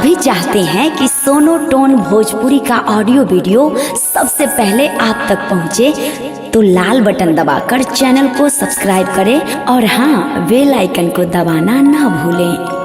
भी चाहते हैं कि सोनो टोन भोजपुरी का ऑडियो वीडियो सबसे पहले आप तक पहुंचे, तो लाल बटन दबाकर चैनल को सब्सक्राइब करें और हाँ, बेल आइकन को दबाना ना भूलें।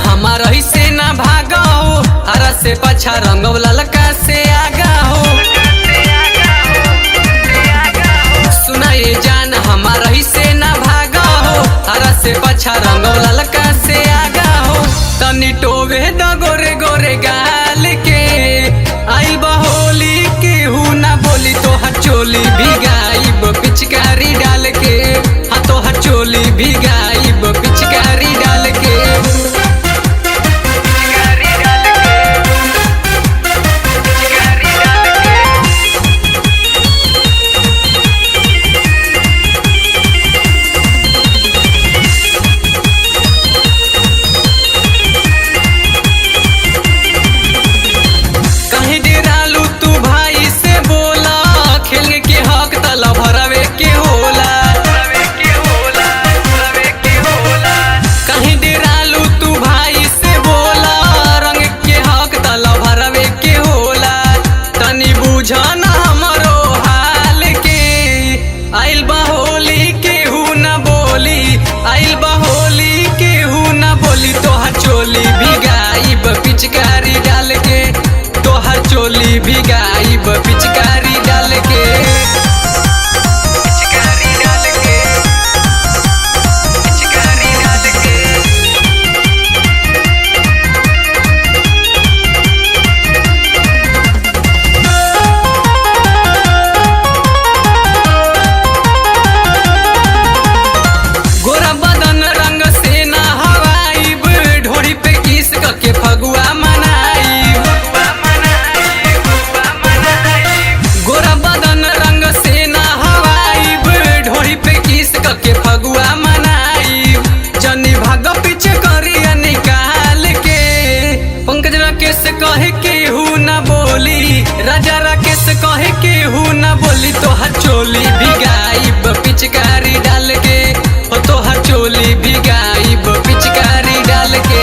हमारा ही से ना भागा हो, हरा से पछा रंगव ललका से आगा हो। सुना ये जान हमारा ही से ना भागा हो, हरा से पछा रंगव ललका से आगा हो। तनी टोवे द गोरे गोरे गाल के आई बहोली के हूँ ना बोली तो हचोली भिगाइब पिचकारी डाल के, हाँ तो हचोली भिगाइब पिचकारी डाल के। जाना हमरो हाल के आइल बहोली के हूँ ना बोली, आइल बहोली के हूँ ना बोली तोहर चोली भिगाइब पिचकारी डाल के, तोहर चोली भिगाइब पिचकारी डाल के। कहे के हूँ ना बोली, राजा राकेश कहे के हूँ ना बोली तोहर चोली भिगाइब पिचकारी डाल के, हो तोहर चोली भिगाइब पिचकारी डाल के।